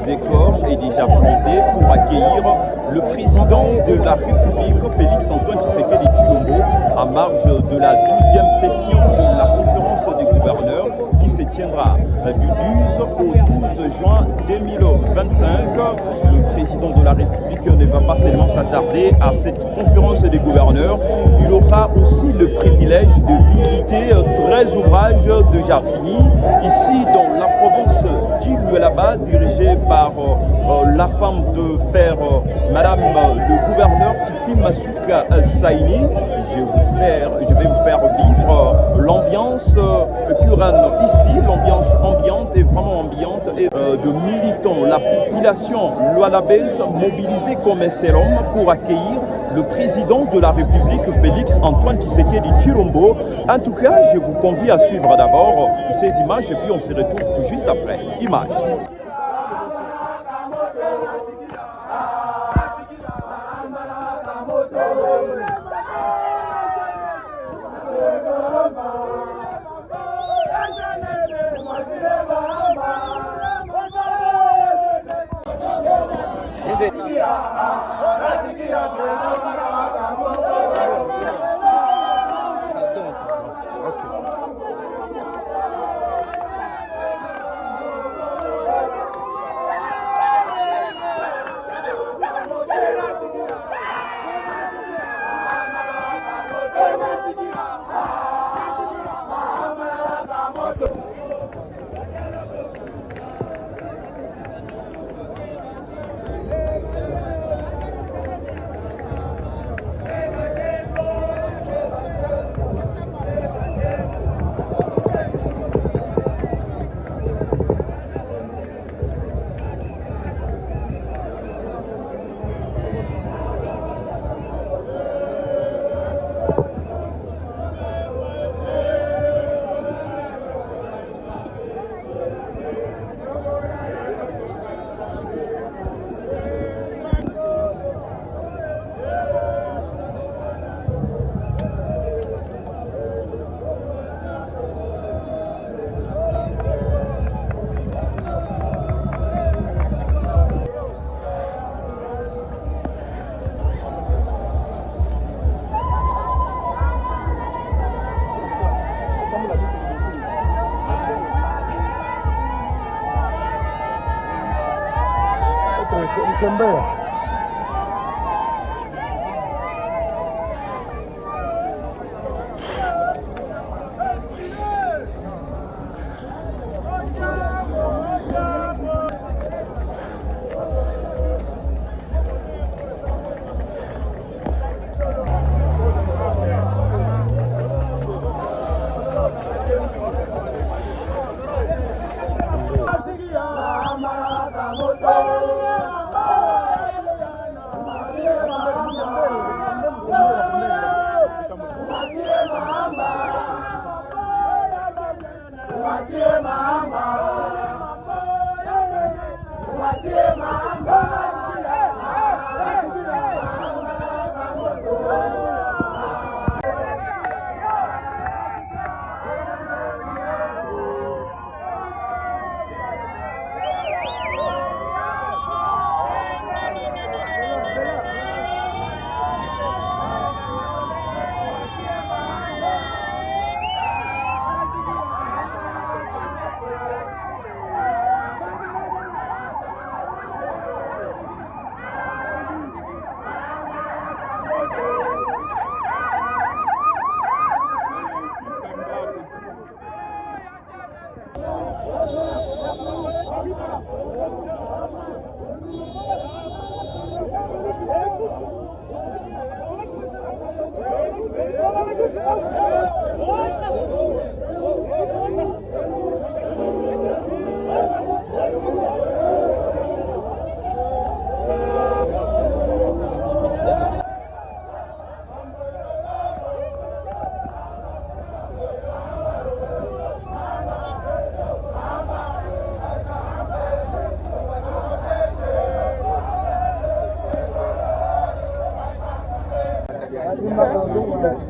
décor est déjà monté pour accueillir le président de la République, Félix-Antoine Tshisekedi Tshilombo, à marge de la 12e session de la conférence des gouverneurs qui se tiendra du 12 au 12 juin 2025. Le président de la République ne va pas seulement s'attarder à cette conférence des gouverneurs, il aura aussi le privilège de visiter 13 ouvrages déjà finis ici dans la province d'Iluelaba, dirigée par la femme de fer, Madame le gouverneur Fifi Masuka Saini. Je vais vous faire vivre l'ambiance curane ici. L'ambiance ambiante est vraiment ambiante et de militants, la population lualabaise mobilisée comme un seul homme pour accueillir le président de la République, Félix-Antoine Tshisekedi Tshilombo. En tout cas, je vous convie à suivre d'abord ces images et puis on se retrouve tout juste après. Images.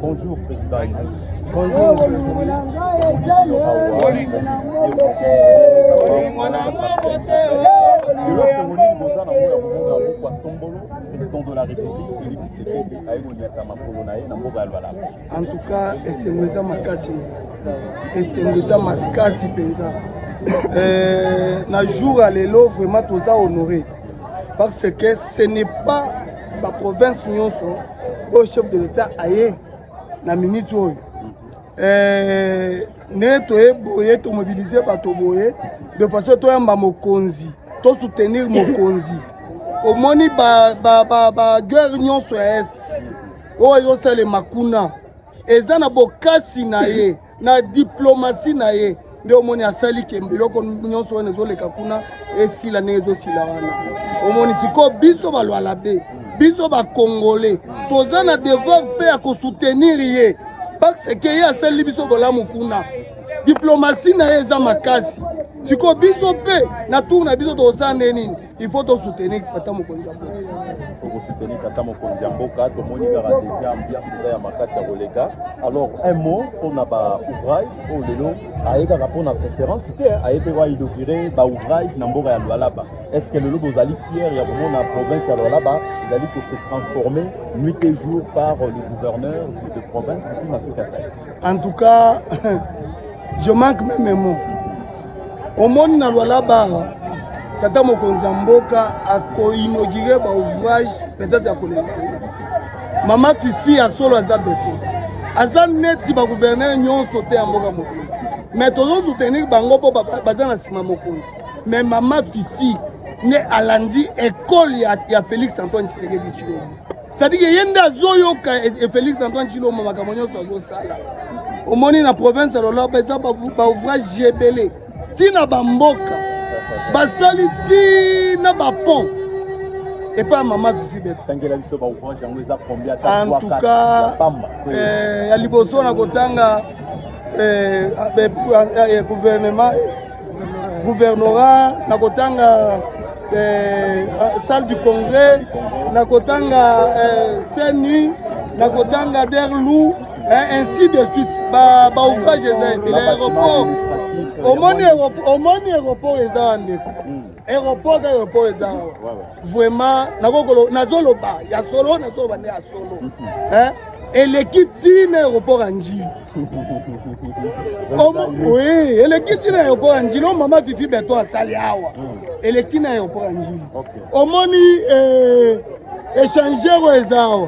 Bonjour, Président Inès. Bonjour, Monsieur le journaliste. président de la République, Félix Tshisekedi, en tout cas, esengweza makasi. Esengweza makasi penza. Na jour à l'élo, vraiment tous a honoré. Parce que ce n'est pas la province nyonso au chef de l'État aye na minute oyo. Neto boye to mobiliser bato boye de façon to yamba mokonzi, to soutenir mokonzi. Au moni ba guerre nyonso est. Oyo sale makuna. Eza na bokasi na ye, na diplomatie na ye. Nde omoni asali ke biloko nyonso wana ezoleka kuna esila ne ezosila wana. Omoni siko biso balwala be, biso ba congolais, toza na devoir pe ya ko soutenir ye. Parce que ye asali biso bolamu kuna. Diplomatie na ye eza makasi. Siko biso pe na tour na biso toza neni, il faut to soutenir Tata Mokonzi ya Mboka. Pour soutenir Tata Mokonzi ya Mboka, to moni gara déjà ambiance ya makasi ya koleka. Alors un mot pour na ba ouvrage au lelo aïga rapport na conférence c'était aïe wa inaugurer ba ouvrage na Mboka ya Lualaba. Est-ce que le lobo zali fier ya vraiment na province ya Lualaba, zali pour se transformer nuit et jour par le gouverneur de cette province qui na Kasai. En tout cas, je manque même mes mots. Au monde na Lualaba, Tata Mokonzi ya Mboka a inauguré ba ouvrage peut-être à Kolema. Maman Fifi a solo aza beto. Aza neti ba gouverneur nyon sauté en Mboka Mokonzi. Mais tozo soutenir bango po baza na sima Mokonzi. Mais Maman Fifi ne alandi école ya Félix Antoine Tshisekedi Tshilombo. C'est-à-dire que yenda zoyoka Félix Antoine Tshilombo makambo nyonso azosala. Omoni na province ya Lualaba eza ba ouvrage jebele. Sina bamboka basali tina bapon et pas Maman Fifi beto. En tout cas, ya liboso na kotanga gouvernorat na kotanga salle du congrès na kotanga CNU na kotanga Derlou ainsi de suite ba ouvrage eza l'aéroport omoni aéroport eza ndeko aéroport eza vraiment nakokolo nazoloba ya solo nazoloba ne ya solo eleki tina aéroport ya Njili. Oui, eleki tina aéroport ya Njili. Maman Fifi beto asali awa eleki na aéroport ya Njili. Omoni échangeur eza awa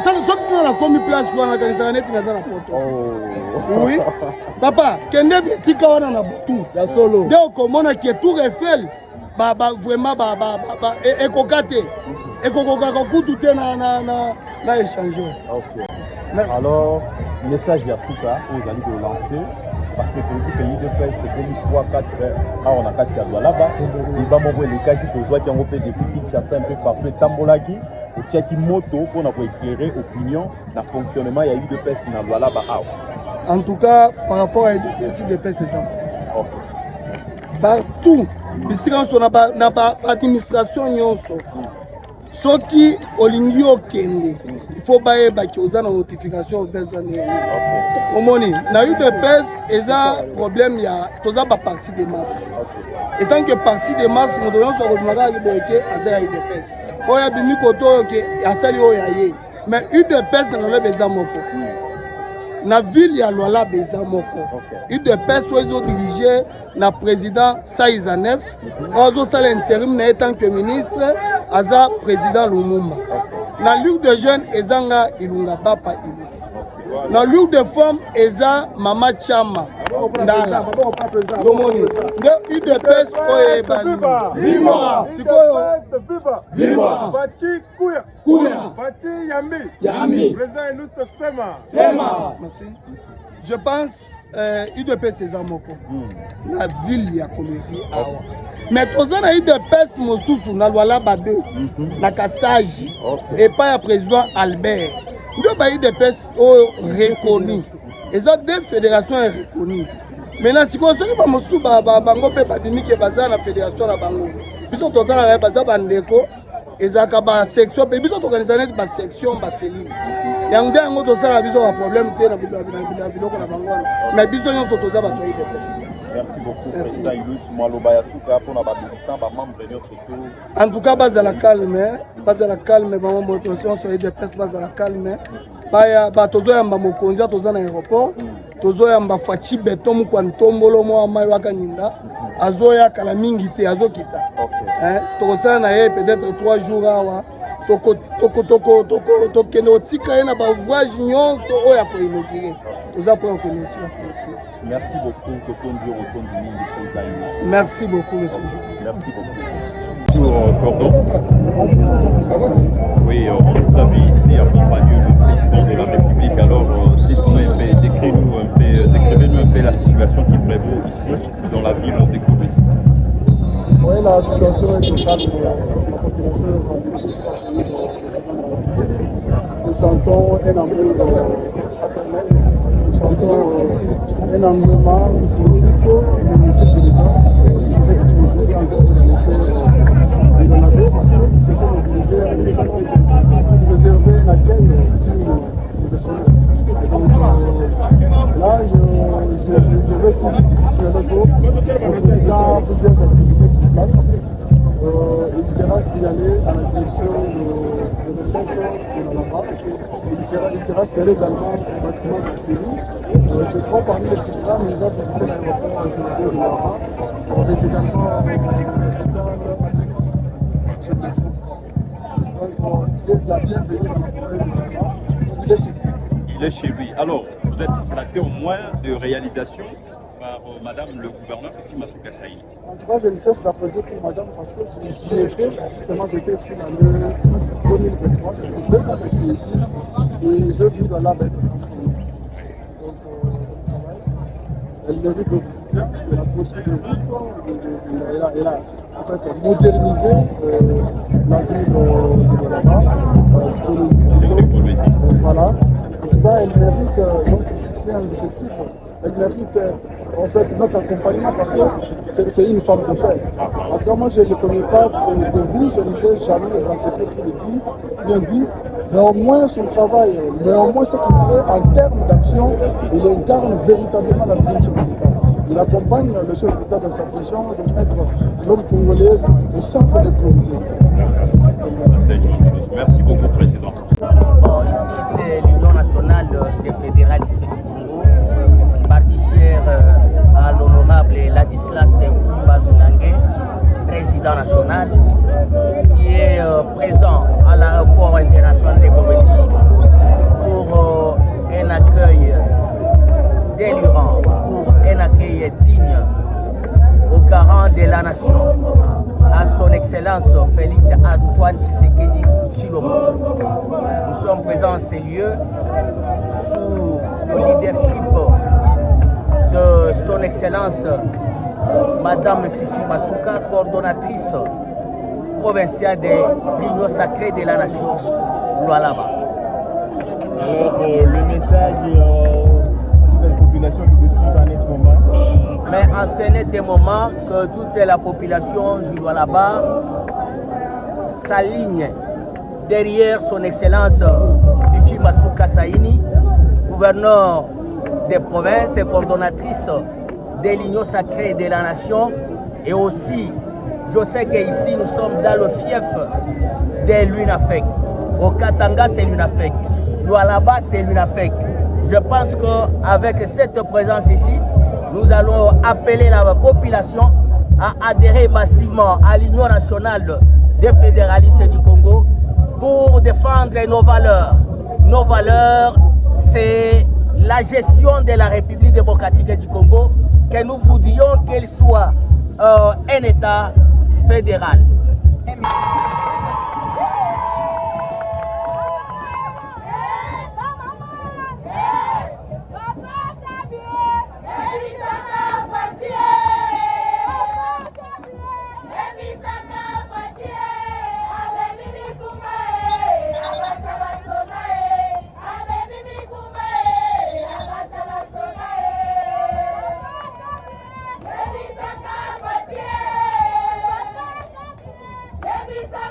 soki tuna na komi place wana kanisaka neti naza na poto. Oui papa kende bisika wana na butu ya solo nde okomona ke Tour Eiffel vraiment ekoka te ekokokaka kutu te na échangeur. Alors message ya suka aux amis de lancer parce que pour le pays de paix c'est comme 3-4 heures on a kati ya Lualaba liba moko elekaki tozwaki yango mpe depuis Kinshasa un peu partout etambolaki otiaki moto mpona koéclairer opinion na fonctionnement ya UDPS na Lualaba awa. En tout cas par rapport à UDPS c'est ça. Partout bisika nyonso na administration nyonso soki olingi okende il faut bayeba ki oza na notification besoin nini. Omoni na UDPS eza problème ya toza ba parti de masse. Et tant que parti de masse moto nyonso akomaka ki boyeke aza ya UDPS oyo bimi koto ke asali oyo ye mais UDPS na beza moko na ville ya Lualaba eza moko. UDPS oyo dirigé na président Saïzanef ozo sala intérim na tant que ministre aza président Lumumba. Na ligue de jeunes ezanga Ilunga Bapa Ilus. Na ligue de femmes eza Mama Chama Ndala. Zomoni nde UDPS oyo ebani. Viva! Sikoyo viva! Fati kuya! Fati yambi! Président Enusa Sema! Merci. Je pense UDPS eza moko na ville ya Kolwezi awa. Mais toza na UDPS mosusu na Lualaba 2 na Kasaji et pas ya président Albert. Ndio ba UDPS o reconnu. Eza deux fédérations reconnues. Maintenant si ko soki ba mosusu bango pe badimike baza na fédération na bango. Biso totala na baza bandeko ezaka ba section pe biso tokanisa net ba section ba cellule. yango nde yango tosala biso baproblème te na biloko na bango wana mais biso nyonso toza bato ya idps. Merci beaucoup, Président Ilus Mwaloba Yasuka, pour la militant, en tout cas, bazala calme, maman, motivation sur IDPS, bazala calme. Baya, tozo yamba mokonzi, tozo na aéroport, tozo yamba fachi beton kwa ntombolo mo mayo akaninda, azo ya kala mingi te, azo kita. Tozo na ye peut-être 3 jours awa, toko notika na ba voyage nyonso oya ko inaugurer. Tozo pour ko notika. Merci beaucoup, merci beaucoup, monsieur. Merci beaucoup. Cordon. Oui, vous avez ici accompagné le président de la République. Alors, décrivez-nous un peu la situation qui prévaut ici, dans la ville de Kobesi. Oui, la situation est totale pour la population. Nous sentons un engouement fraternel. Nous sentons un engouement qui signifie que le ministère de l'État serait toujours encore dégradé parce qu'ils se sont mobilisés récemment pour réserver un accueil digne de son nom. Donc là, je vais suivre puisque le président a plusieurs activités sur place. Il sera signalé à la direction de l'Essec de la Lamba. Il sera signalé également au bâtiment de Série. Je crois parmi les programmes, il va visiter l'aéroport international de la Lamba, mais également l'hôpital Athénique. Donc il est la bienvenue dans la province de la Lamba. Il est chez lui. Il est chez lui. Alors, vous êtes flatté au moins de réalisation par Madame le gouverneur Fifi Masuka Saïni. En tout cas, je ne cesse d'applaudir pour Madame parce que j'étais ici l'année 2023, ça fait 2 ans que je suis ici et je vis dans l'âme être transformée. Donc, le travail, elle mérite notre soutien, elle a construit de route, elle a en fait modernisé la ville de là-bas, voilà. En tout cas, elle mérite notre soutien indéfectible. Elle mérite en fait notre accompagnement parce que c'est une femme de fer. En tout cas, moi je ne le connais pas de vie, je ne l'ai jamais rencontré pour le dire, bien dit, mais au moins son travail, mais au moins ce qu'il fait en termes d'action, il incarne véritablement la vie du chef de l'État. Il accompagne le chef de l'État dans sa fonction de mettre l'homme congolais au centre des priorités. C'est une bonne chose. Merci beaucoup, Président. Bon, ici, c'est l'Union nationale des fédéralistes du Congo, parti cher à l'honorable Ladislas Nkumba Munange, président national, qui est présent à l'aéroport international de Kobesi pour un accueil délirant, pour un accueil digne au garant de la nation, à son excellence Félix Antoine Tshisekedi Tshilombo. Nous sommes présents en ces lieux sous le leadership de son excellence Madame Fifi Masuka, coordonnatrice provinciale de l'Union sacrée de la nation, Lualaba. Alors, le message de la population qui suit en ce moment. Mais en ce net moment que toute la population du Lualaba s'aligne derrière son excellence Fifi Masuka Saïni, gouverneur des provinces et coordonnatrice de l'Union sacrée de la nation. Et aussi, je sais qu'ici nous sommes dans le fief de l'UNAFEC. Au Katanga, c'est l'UNAFEC. Lualaba, c'est l'UNAFEC. Je pense qu'avec cette présence ici, nous allons appeler la population à adhérer massivement à l'Union nationale des fédéralistes du Congo pour défendre nos valeurs. Nos valeurs, c'est la gestion de la République démocratique du Congo, que nous voudrions qu'elle soit un État fédéral. Ebisaka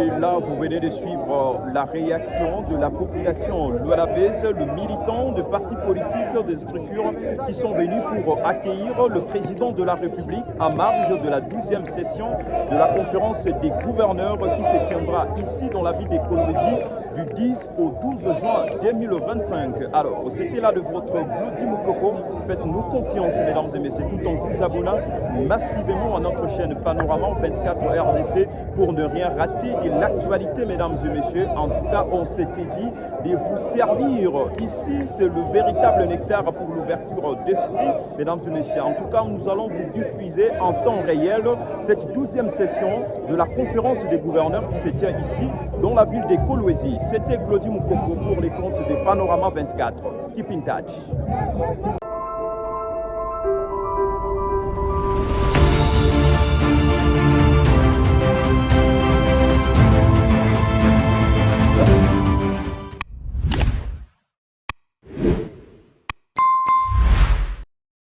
Et là, vous venez de suivre la réaction de la population lualabaise, le militant de partis politiques, des structures qui sont venus pour accueillir le président de la République en marge de la 12e session de la conférence des gouverneurs qui se tiendra ici dans la ville de Kolwezi du 10 au 12 juin 2025. Alors, c'était là de votre Glody Moukoko. Faites-nous confiance, mesdames et messieurs, tout en vous abonnant massivement à notre chaîne Panorama 24 RDC pour ne rien rater de l'actualité, mesdames et messieurs. En tout cas, on s'était dit de vous servir. Ici, c'est le véritable nectar pour l'ouverture d'esprit, mesdames et messieurs. En tout cas, nous allons vous diffuser en temps réel cette 12e session de la conférence des gouverneurs qui se tient ici, dans la ville de Kolwezi. C'était Glody Moukoko pour les comptes de Panorama 24. Keep in touch.